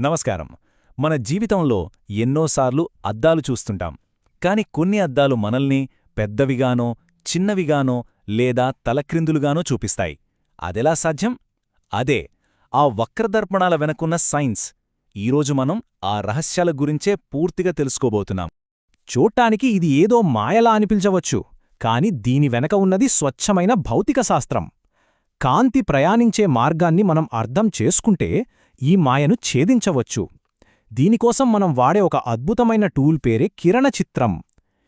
నమస్కారం. మన జీవితంలో ఎన్నోసార్లు అద్దాలు చూస్తుంటాం. కాని కొన్ని అద్దాలు మనల్ని పెద్దవిగానో, చిన్నవిగానో లేదా తలక్రిందులుగానో చూపిస్తాయి. అదెలా సాధ్యం? అదే ఆ వక్రదర్పణాల వెనకున్న సైన్స్. ఈరోజు మనం ఆ రహస్యాల గురించే పూర్తిగా తెలుసుకోబోతున్నాం. చూడ్డానికి ఇది ఏదో మాయలా అనిపించవచ్చు, కాని దీని వెనక ఉన్నది స్వచ్ఛమైన భౌతిక శాస్త్రం. కాంతి ప్రయాణించే మార్గాన్ని మనం అర్థం చేసుకుంటే ఈ మాయను ఛేదించవచ్చు. దీనికోసం మనం వాడే ఒక అద్భుతమైన టూల్ పేరే కిరణచిత్రం.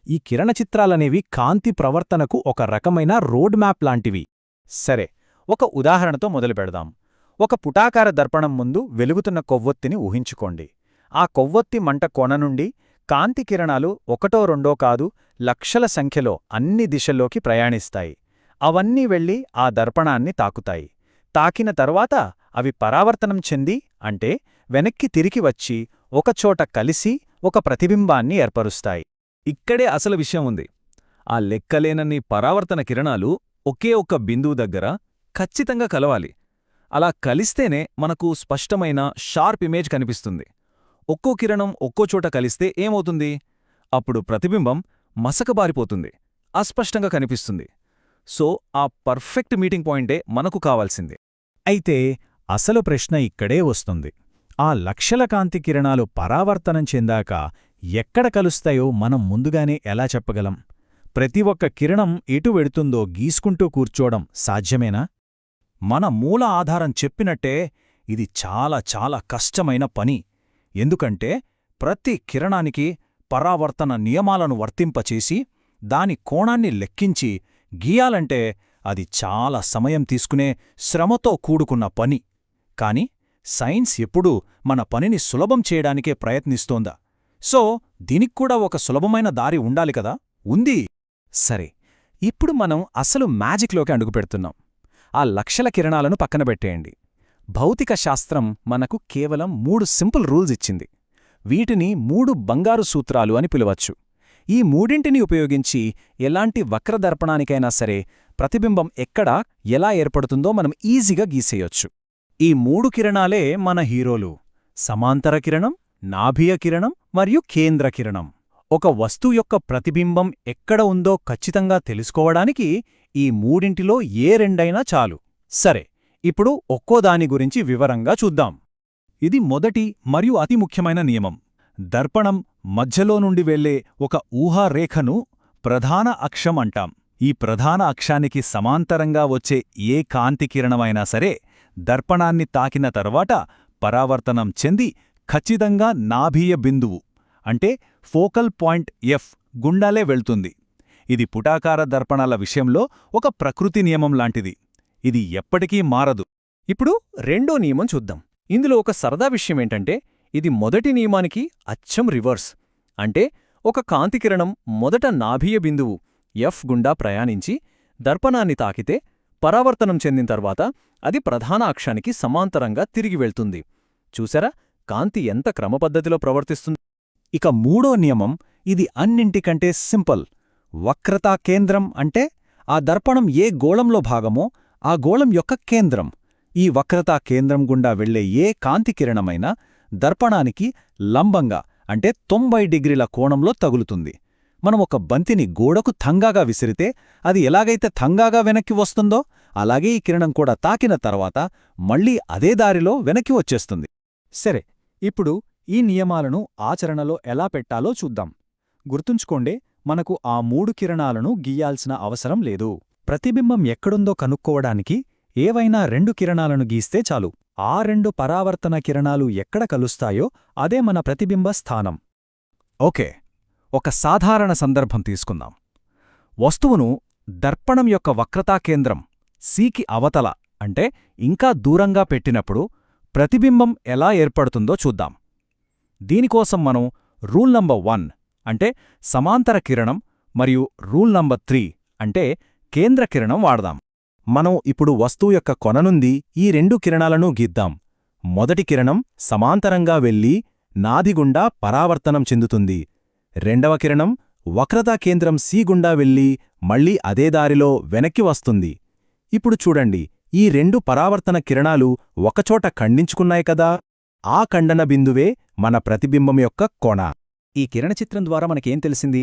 ఈ కిరణచిత్రాలనేవి కాంతి ప్రవర్తనకు ఒక రకమైన రోడ్ మ్యాప్ లాంటివి. సరే, ఒక ఉదాహరణతో మొదలుపెడదాం. ఒక పుటాకార దర్పణం ముందు వెలుగుతున్న కొవ్వొత్తిని ఊహించుకోండి. ఆ కొవ్వొత్తి మంట కొన నుండి కాంతి కిరణాలు ఒకటో రెండో కాదు, లక్షల సంఖ్యలో అన్ని దిశల్లోకి ప్రయాణిస్తాయి. అవన్నీ వెళ్లి ఆ దర్పణాన్ని తాకుతాయి. తాకిన తరువాత అవి పరావర్తనం చెంది, అంటే వెనక్కి తిరిగి వచ్చి ఒకచోట కలిసి ఒక ప్రతిబింబాన్ని ఏర్పరుస్తాయి. ఇక్కడే అసలు విషయం ఉంది. ఆ లెక్కలేనన్ని పరావర్తన కిరణాలు ఒకే ఒక్క బిందువు దగ్గర ఖచ్చితంగా కలవాలి. అలా కలిస్తేనే మనకు స్పష్టమైన షార్ప్ ఇమేజ్ కనిపిస్తుంది. ఒక్కో కిరణం ఒక్కోచోట కలిస్తే ఏమవుతుంది? అప్పుడు ప్రతిబింబం మసకబారిపోతుంది, అస్పష్టంగా కనిపిస్తుంది. సో ఆ పర్ఫెక్ట్ మీటింగ్ పాయింటే మనకు కావాల్సింది. అయితే అసలు ప్రశ్న ఇక్కడే వస్తుంది. ఆ లక్షల కాంతి కిరణాలు పరావర్తనం చెందాక ఎక్కడ కలుస్తాయో మనం ముందుగానే ఎలా చెప్పగలం? ప్రతి ఒక్క కిరణం ఎటు వెడుతుందో గీసుకుంటూ కూర్చోవడం సాధ్యమేనా? మన మూల ఆధారం చెప్పినట్టే ఇది చాలా చాలా కష్టమైన పని. ఎందుకంటే ప్రతి కిరణానికి పరావర్తన నియమాలను వర్తింపచేసి దాని కోణాన్ని లెక్కించి గీయాలంటే అది చాలా సమయం తీసుకునే శ్రమతో కూడుకున్న పని. కాని సైన్స్ ఎప్పుడూ మన పనిని సులభం చేయడానికే ప్రయత్నిస్తోందా? సో దీనిక్కూడా ఒక సులభమైన దారి ఉండాలి కదా? ఉంది. సరే, ఇప్పుడు మనం అసలు మ్యాజిక్లోకి అడుగుపెడుతున్నాం. ఆ లక్షల కిరణాలను పక్కనబెట్టేయండి. భౌతిక శాస్త్రం మనకు కేవలం 3 సింపుల్ రూల్స్ ఇచ్చింది. వీటిని 3 బంగారు సూత్రాలు అని పిలవచ్చు. ఈ మూడింటిని ఉపయోగించి ఎలాంటి వక్రదర్పణానికైనా సరే ప్రతిబింబం ఎక్కడ ఎలా ఏర్పడుతుందో మనం ఈజీగా గీసేయొచ్చు. ఈ 3 కిరణాలే మన హీరోలు: సమాంతర కిరణం, నాభీయ కిరణం మరియు కేంద్ర కిరణం. ఒక వస్తువు యొక్క ప్రతిబింబం ఎక్కడ ఉందో ఖచ్చితంగా తెలుసుకోవడానికి ఈ మూడింటిలో ఏ రెండైనా చాలు. సరే, ఇప్పుడు ఒక్కోదాని గురించి వివరంగా చూద్దాం. ఇది మొదటి మరియు అతి ముఖ్యమైన నియమం. దర్పణం మధ్యలో నుండి వెళ్లే ఒక ఊహారేఖను ప్రధాన అక్షం అంటాం. ఈ ప్రధాన అక్షానికి సమాంతరంగా వచ్చే ఏ కాంతి కిరణమైనా సరే దర్పణాన్ని తాకిన తర్వాత పరావర్తనం చెంది ఖచ్చితంగా నాభీయ బిందువు, అంటే ఫోకల్ పాయింట్ ఎఫ్ గుండాలే వెళ్తుంది. ఇది పుటాకార దర్పణాల విషయంలో ఒక ప్రకృతి నియమం లాంటిది. ఇది ఎప్పటికీ మారదు. ఇప్పుడు రెండో నియమం చూద్దాం. ఇందులో ఒక సరదా విషయమేంటంటే ఇది మొదటి నియమానికి అచ్చం రివర్స్. అంటే ఒక కాంతికిరణం మొదట నాభీయ బిందువు ఎఫ్ గుండా ప్రయాణించి దర్పణాన్ని తాకితే పరావర్తనం చెందిన తర్వాత అది ప్రధాన అక్షానికి సమాంతరంగా తిరిగి వెళ్తుంది. చూసారా, కాంతి ఎంత క్రమపద్ధతిలో ప్రవర్తిస్తుంది. ఇక మూడో నియమం, ఇది అన్నింటికంటే సింపుల్. వక్రతా కేంద్రం అంటే ఆ దర్పణం ఏ గోళంలో భాగమో ఆ గోళం యొక్క కేంద్రం. ఈ వక్రతా కేంద్రం గుండా వెళ్లే ఏ కాంతికిరణమైనా దర్పణానికి లంబంగా, అంటే 90 డిగ్రీల కోణంలో తగులుతుంది. మనం ఒక బంతిని గోడకు థంగాగా విసిరితే అది ఎలాగైతే థంగాగా వెనక్కి వస్తుందో అలాగే ఈ కిరణం కూడా తాకిన తర్వాత మళ్లీ అదే దారిలో వెనక్కి వచ్చేస్తుంది. సరే, ఇప్పుడు ఈ నియమాలను ఆచరణలో ఎలా పెట్టాలో చూద్దాం. గుర్తుంచుకోండి, మనకు ఆ 3 కిరణాలను గీయాల్సిన అవసరం లేదు. ప్రతిబింబం ఎక్కడుందో కనుక్కోవడానికి ఏవైనా 2 కిరణాలను గీస్తే చాలు. ఆ 2 పరావర్తన కిరణాలు ఎక్కడ కలుస్తాయో అదే మన ప్రతిబింబ స్థానం. ఓకే, ఒక సాధారణ సందర్భం తీసుకుందాం. వస్తువును దర్పణం యొక్క వక్రతా కేంద్రం సీకి అవతల, అంటే ఇంకా దూరంగా పెట్టినప్పుడు ప్రతిబింబం ఎలా ఏర్పడుతుందో చూద్దాం. దీనికోసం మనం రూల్ నంబర్ 1, అంటే సమాంతర కిరణం, మరియు రూల్ నంబర్ 3, అంటే కేంద్ర కిరణం వాడదాం. మనం ఇప్పుడు వస్తువు యొక్క కొన నుండి ఈ 2 కిరణాలను గీద్దాం. మొదటి కిరణం సమాంతరంగా వెళ్లి నాభిగుండా పరావర్తనం చెందుతుంది. రెండవ కిరణం వక్రతా కేంద్రం సి గుండా వెళ్లి మళ్లీ అదే దారిలో వెనక్కి వస్తుంది. ఇప్పుడు చూడండి, ఈ 2 పరావర్తన కిరణాలు ఒకచోట ఖండించుకున్నాయి కదా. ఆ ఖండన బిందువే మన ప్రతిబింబం యొక్క కోణ. ఈ కిరణచిత్రం ద్వారా మనకేం తెలిసింది?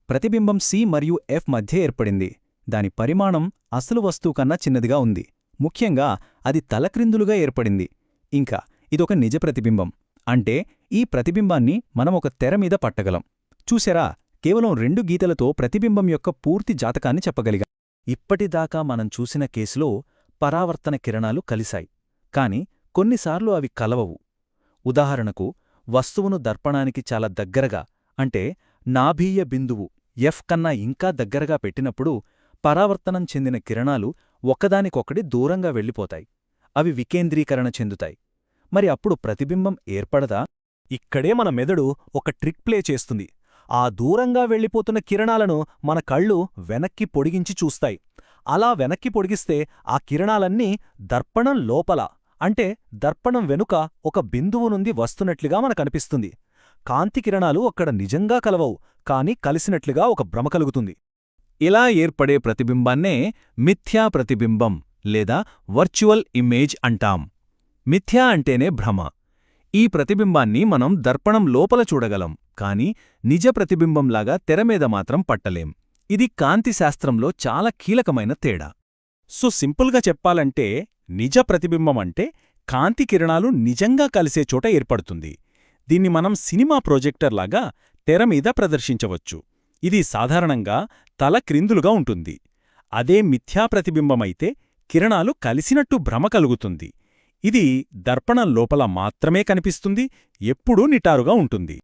ప్రతిబింబం C మరియు F మధ్య ఏర్పడింది. దాని పరిమాణం అసలు వస్తువు కన్నా చిన్నదిగా ఉంది. ముఖ్యంగా అది తలక్రిందులుగా ఏర్పడింది. ఇంకా ఇదొక నిజ ప్రతిబింబం. అంటే ఈ ప్రతిబింబాన్ని మనం ఒక తెర మీద పట్టగలం. చూశారా, కేవలం 2 గీతలతో ప్రతిబింబం యొక్క పూర్తి జాతకాన్ని చెప్పగలిగాం. ఇప్పటిదాకా మనం చూసిన కేసులో పరావర్తన కిరణాలు కలిశాయి. కాని కొన్నిసార్లు అవి కలవవు. ఉదాహరణకు, వస్తువును దర్పణానికి చాలా దగ్గరగా, అంటే నాభీయ బిందువు F కన్నా ఇంకా దగ్గరగా పెట్టినప్పుడు పరావర్తనం చెందిన కిరణాలు ఒకదానికొకటి దూరంగా వెళ్ళిపోతాయి. అవి వికేంద్రీకరణ చెందుతాయి. మరి అప్పుడు ప్రతిబింబం ఏర్పడదా? ఇక్కడే మన మెదడు ఒక ట్రిక్ ప్లే చేస్తుంది. ఆ దూరంగా వెళ్ళిపోతున్న కిరణాలను మన కళ్ళు వెనక్కి పొడిగించి చూస్తాయి. అలా వెనక్కి పొడిగిస్తే ఆ కిరణాలన్నీ దర్పణం లోపల, అంటే దర్పణం వెనుక ఒక బిందువు నుండి వస్తున్నట్లుగా మనకనిపిస్తుంది. కాంతి కిరణాలు అక్కడ నిజంగా కలవవు, కాని కలిసినట్లుగా ఒక భ్రమ కలుగుతుంది. ఇలా ఏర్పడే ప్రతిబింబాన్నే మిథ్యా ప్రతిబింబం లేదా వర్చువల్ ఇమేజ్ అంటాం. మిథ్యా అంటేనే భ్రమ. ఈ ప్రతిబింబాన్ని మనం దర్పణం లోపల చూడగలం, కాని నిజ ప్రతిబింబంలాగా తెరమీద మాత్రం పట్టలేం. ఇది కాంతిశాస్త్రంలో చాలా కీలకమైన తేడా. సో సింపుల్గా చెప్పాలంటే, నిజ ప్రతిబింబమంటే కాంతి కిరణాలు నిజంగా కలిసే చోట ఏర్పడుతుంది. దీన్ని మనం సినిమా ప్రొజెక్టర్లాగా తెరమీద ప్రదర్శించవచ్చు. ఇది సాధారణంగా తల క్రిందులుగా ఉంటుంది. అదే మిథ్యా ప్రతిబింబమైతే కిరణాలు కలిసినట్టు భ్రమ కలుగుతుంది. ఇది దర్పణం లోపల మాత్రమే కనిపిస్తుంది, ఎప్పుడూ నిటారుగా ఉంటుంది.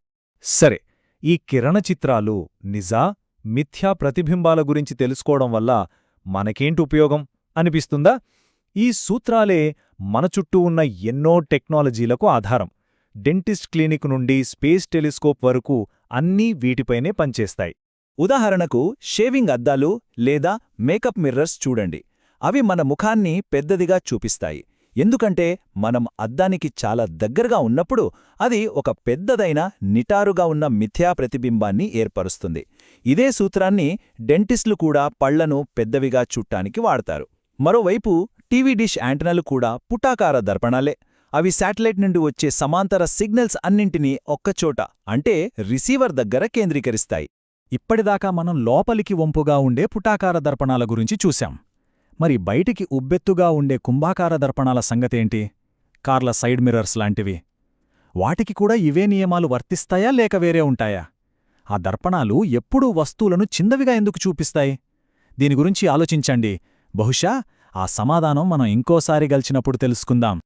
సరే, ఈ కిరణచిత్రాలు నిజా, మిథ్యా ప్రతిబింబాల గురించి తెలుసుకోవడం వల్ల మనకేంటి ఉపయోగం అనిపిస్తుందా? ఈ సూత్రాలే మన చుట్టూ ఉన్న ఎన్నో టెక్నాలజీలకు ఆధారం. డెంటిస్ట్ క్లినిక్ నుండి స్పేస్ టెలిస్కోప్ వరకు అన్నీ వీటిపైనే పనిచేస్తాయి. ఉదాహరణకు, షేవింగ్ అద్దాలు లేదా మేకప్ మిర్రర్స్ చూడండి. అవి మన ముఖాన్ని పెద్దదిగా చూపిస్తాయి. ఎందుకంటే మనం అద్దానికి చాలా దగ్గరగా ఉన్నప్పుడు అది ఒక పెద్దదైన నిటారుగా ఉన్న మిథ్యా ప్రతిబింబాన్ని ఏర్పరుస్తుంది. ఇదే సూత్రాన్ని డెంటిస్టులు కూడా పళ్లను పెద్దవిగా చుట్టానికి వాడతారు. మరోవైపు టీవీ డిష్ యాంటెనాలు కూడా పుటాకార దర్పణాలే. అవి శాటిలైట్ నుండి వచ్చే సమాంతర సిగ్నల్స్ అన్నింటినీ ఒక్కచోట, అంటే రిసీవర్ దగ్గర కేంద్రీకరిస్తాయి. ఇప్పటిదాకా మనం లోపలికి వంపుగా ఉండే పుటాకార దర్పణాల గురించి చూశాం. మరి బయటికి ఉబ్బెత్తుగా ఉండే కుంభాకార దర్పణాల సంగతేంటి? కార్ల సైడ్ మిర్రర్స్ లాంటివి. వాటికి కూడా ఇవే నియమాలు వర్తిస్తాయా లేక వేరే ఉంటాయా? ఆ దర్పణాలు ఎప్పుడూ వస్తువులను చిన్నవిగా ఎందుకు చూపిస్తాయి? దీని గురించి ఆలోచించండి. బహుశా ఆ సమాధానం మనం ఇంకోసారి గలిచినప్పుడు తెలుసుకుందాం.